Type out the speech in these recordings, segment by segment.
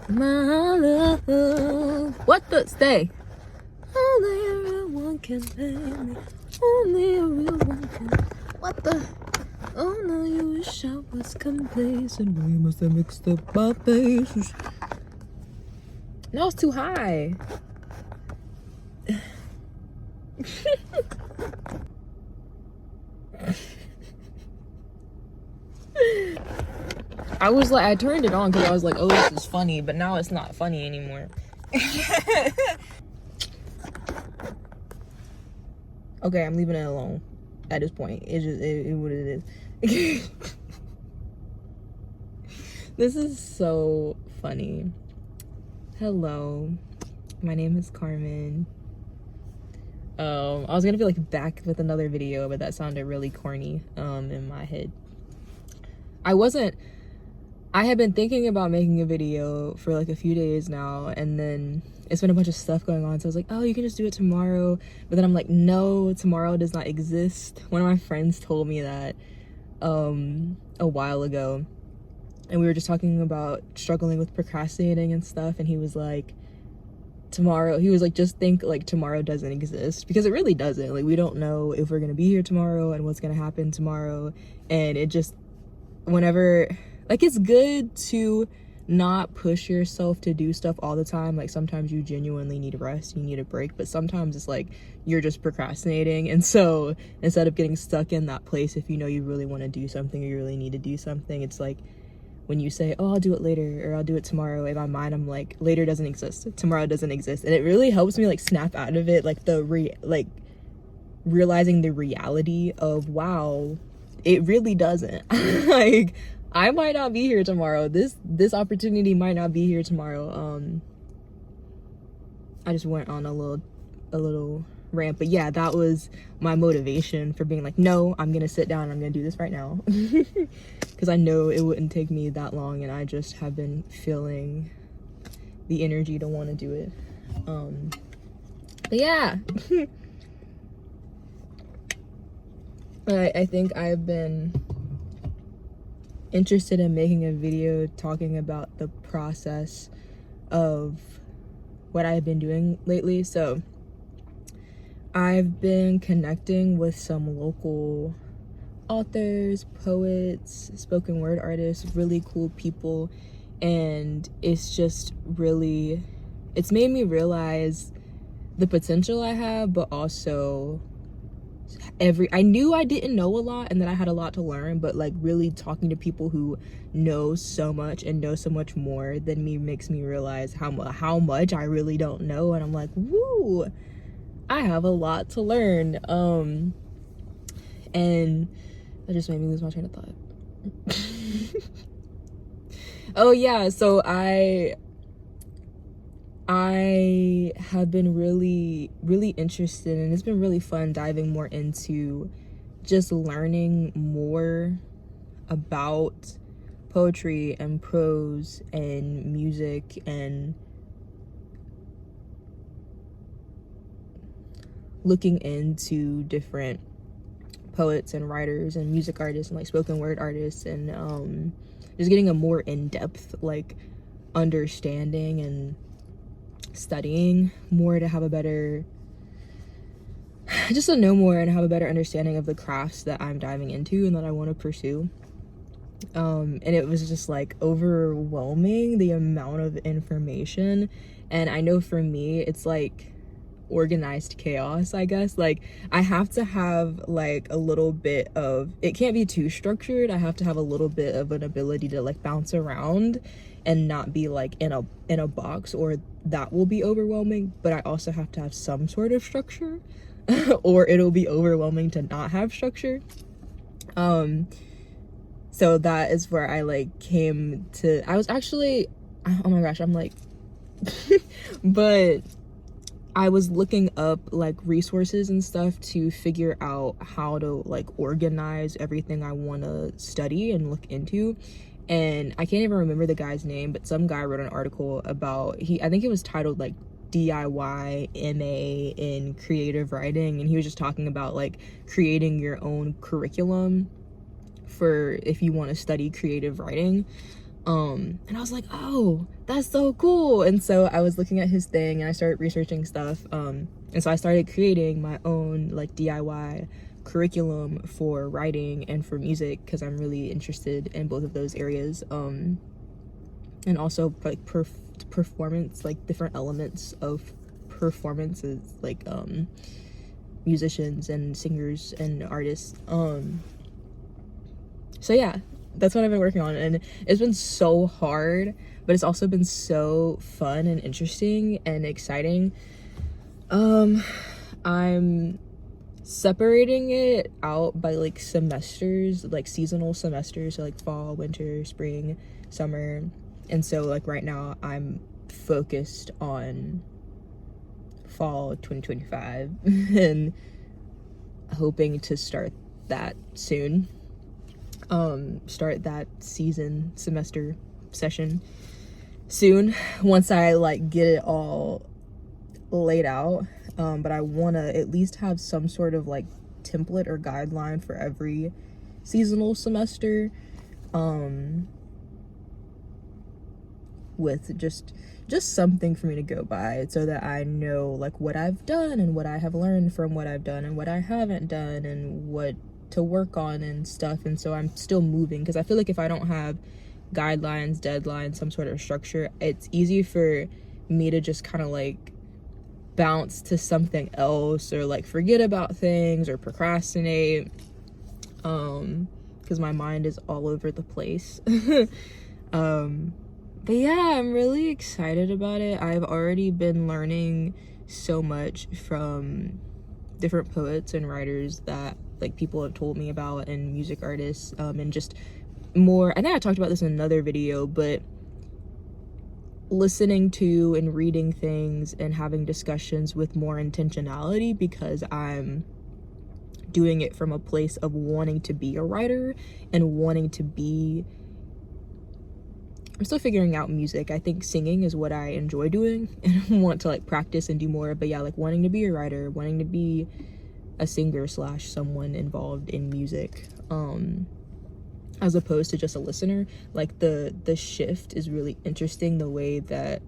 My love. What the? Stay. Only a real one can pay me. Only a real one can. What the? Oh no, you wish I was complacent. We must have mixed up my face. No, it's too high. I was like, I turned it on because I was like, oh, this is funny, but now it's not funny anymore. Okay, I'm leaving it alone at this point. It's just what it is. This is so funny. Hello, my name is Carmen. I was gonna be like back with another video, but that sounded really corny in my head. I had been thinking about making a video for like a few days now, and then it's been a bunch of stuff going on, so I was like, oh, you can just do it tomorrow. But then I'm like, no, tomorrow does not exist. One of my friends told me that a while ago, and we were just talking about struggling with procrastinating and stuff, and he was like, just think like tomorrow doesn't exist, because it really doesn't. Like, we don't know if we're gonna be here tomorrow and what's gonna happen tomorrow, and it just, whenever, like, it's good to not push yourself to do stuff all the time. Like, sometimes you genuinely need rest, you need a break, but sometimes it's like you're just procrastinating. And so instead of getting stuck in that place, if you know you really want to do something or you really need to do something, it's like when you say, oh, I'll do it later, or I'll do it tomorrow, in my mind I'm like, later doesn't exist, tomorrow doesn't exist. And it really helps me like snap out of it, like realizing the reality of, wow, it really doesn't. Like, I might not be here tomorrow. This opportunity might not be here tomorrow. I just went on a little rant, but yeah, that was my motivation for being like, no, I'm gonna sit down, I'm gonna do this right now. Because I know it wouldn't take me that long, and I just have been feeling the energy to want to do it. But yeah. I think I've been interested in making a video talking about the process of what I've been doing lately. So I've been connecting with some local authors, poets, spoken word artists, really cool people, and it's just really, it's made me realize the potential I have, but also I knew I didn't know a lot and that I had a lot to learn, but like really talking to people who know so much and know so much more than me makes me realize how much I really don't know. And I'm like, woo, I have a lot to learn. And that just made me lose my train of thought. Oh yeah, so I have been really interested, and it's been really fun diving more into just learning more about poetry and prose and music, and looking into different poets and writers and music artists and like spoken word artists, and just getting a more in-depth like understanding and studying more to have a better, just to know more and have a better understanding of the crafts that I'm diving into and that I want to pursue. And it was just like overwhelming, the amount of information. And I know for me it's like organized chaos, I guess. Like, I have to have like a little bit of, it can't be too structured. I have to have a little bit of an ability to like bounce around and not be like in a box, or that will be overwhelming. But I also have to have some sort of structure or it'll be overwhelming to not have structure. So that is where I like came to, I was actually, oh my gosh, I'm like but I was looking up like resources and stuff to figure out how to like organize everything I want to study and look into. And I can't even remember the guy's name, but some guy wrote an article about, I think it was titled like DIY MA in creative writing, and he was just talking about like creating your own curriculum for if you want to study creative writing. And I was like, oh, that's so cool. And so I was looking at his thing and I started researching stuff. And so I started creating my own like DIY curriculum for writing and for music, because I'm really interested in both of those areas. And also like performance, like different elements of performances, like musicians and singers and artists. So yeah, that's what I've been working on, and it's been so hard, but it's also been so fun and interesting and exciting. I'm separating it out by like semesters, like seasonal semesters, so like fall, winter, spring, summer. And so like right now I'm focused on fall 2025 and hoping to start that soon. Start that semester session soon, once I like get it all laid out. But I want to at least have some sort of like template or guideline for every seasonal semester, with just something for me to go by, so that I know like what I've done and what I have learned from what I've done and what I haven't done and what to work on and stuff. And so I'm still moving, because I feel like if I don't have guidelines, deadlines, some sort of structure, it's easy for me to just kind of like bounce to something else, or like forget about things, or procrastinate, because my mind is all over the place. But yeah, I'm really excited about it. I've already been learning so much from different poets and writers that like people have told me about, and music artists, and just more, I think I talked about this in another video, but listening to and reading things and having discussions with more intentionality, because I'm doing it from a place of wanting to be a writer and wanting to be, I'm still figuring out music. I think singing is what I enjoy doing and I want to like practice and do more. But yeah, like wanting to be a writer, wanting to be a singer / someone involved in music, as opposed to just a listener. Like the shift is really interesting, the way that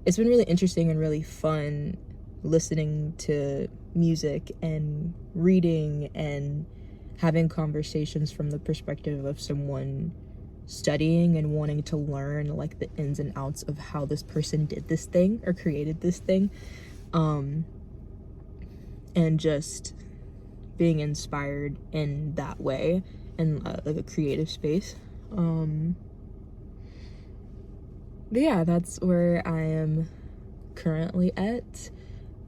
it's been really interesting and really fun listening to music and reading and having conversations from the perspective of someone studying and wanting to learn like the ins and outs of how this person did this thing or created this thing, and just being inspired in that way, in like a creative space. But yeah, that's where I am currently at.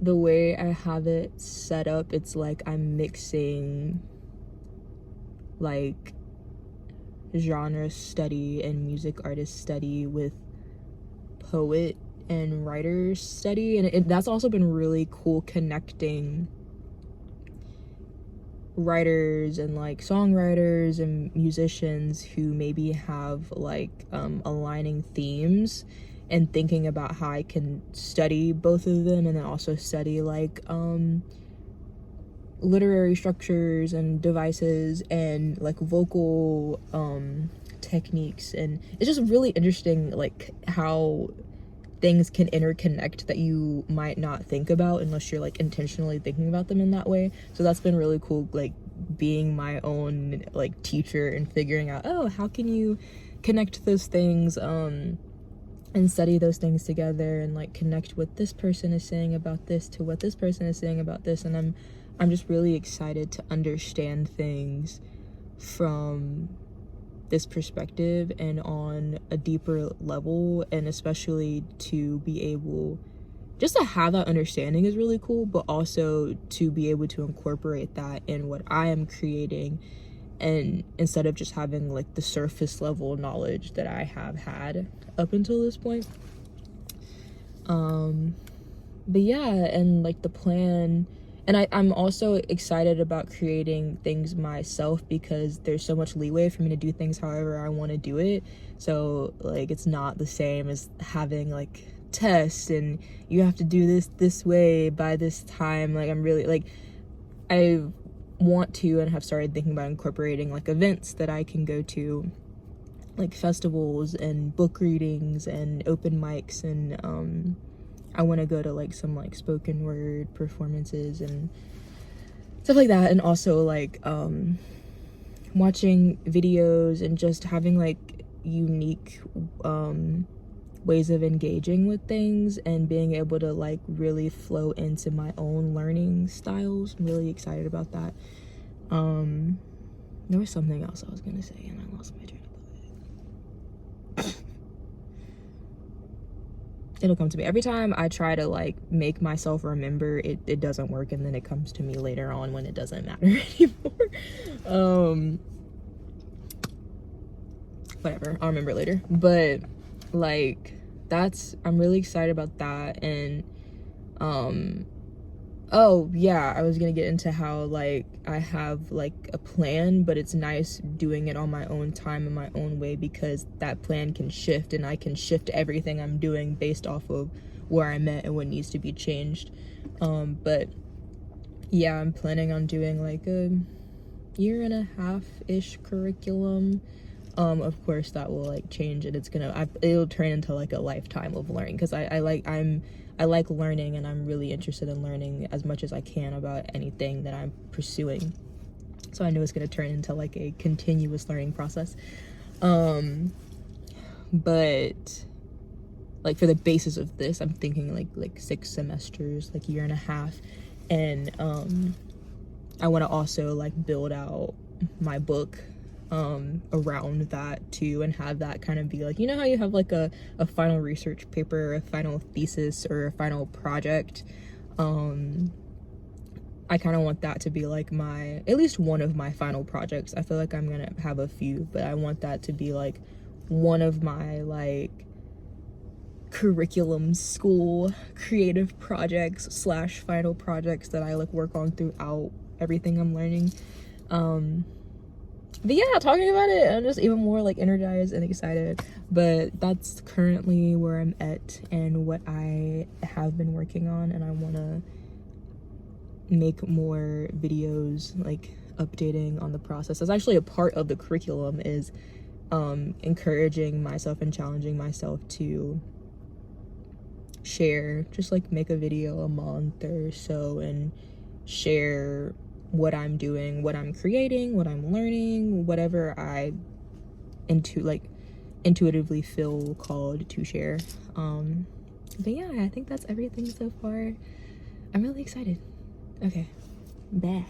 The way I have it set up, it's like I'm mixing like genre study and music artist study with poet and writer study, and that's also been really cool, connecting writers and like songwriters and musicians who maybe have like aligning themes, and thinking about how I can study both of them, and then also study like literary structures and devices and like vocal techniques. And it's just really interesting like how things can interconnect that you might not think about unless you're like intentionally thinking about them in that way. So that's been really cool, like being my own like teacher and figuring out, oh, how can you connect those things and study those things together, and like connect what this person is saying about this to what this person is saying about this. And I'm just really excited to understand things from this perspective and on a deeper level, and especially to be able just to have that understanding is really cool, but also to be able to incorporate that in what I am creating, and instead of just having like the surface level knowledge that I have had up until this point. But yeah, and like the plan, and I'm also excited about creating things myself, because there's so much leeway for me to do things however I want to do it. So like it's not the same as having like tests and you have to do this way by this time. Like I'm really like, I want to and have started thinking about incorporating like events that I can go to like festivals and book readings and open mics, and I want to go to like some like spoken word performances and stuff like that, and also like watching videos and just having like unique ways of engaging with things and being able to like really flow into my own learning styles. I'm really excited about that. There was something else I was gonna say and I lost my train of thought. It'll come to me. Every time I try to like make myself remember, it doesn't work, and then it comes to me later on when it doesn't matter anymore. Whatever, I'll remember later. But like, I'm really excited about that. And oh yeah, I was gonna get into how like I have like a plan, but it's nice doing it on my own time in my own way, because that plan can shift and I can shift everything I'm doing based off of where I'm at and what needs to be changed. But yeah, I'm planning on doing like a 1.5-ish curriculum. Of course that will like change, and it'll turn into like a lifetime of learning, because I like learning, and I'm really interested in learning as much as I can about anything that I'm pursuing. So I know it's gonna turn into like a continuous learning process. But like for the basis of this, I'm thinking like 6 semesters, like 1.5 years. And I want to also like build out my book around that too, and have that kind of be like, you know how you have like a final research paper, a final thesis, or a final project. I kind of want that to be like at least one of my final projects. I feel like I'm gonna have a few, but I want that to be like one of my like curriculum school creative projects / final projects that I like work on throughout everything I'm learning. But yeah, talking about it, I'm just even more like energized and excited. But that's currently where I'm at and what I have been working on, and I want to make more videos like updating on the process. That's actually a part of the curriculum, is encouraging myself and challenging myself to share, just like make a video a month or so and share what I'm doing, what I'm creating, what I'm learning, whatever I intuitively feel called to share. But yeah, I think that's everything so far. I'm really excited. Okay, bye.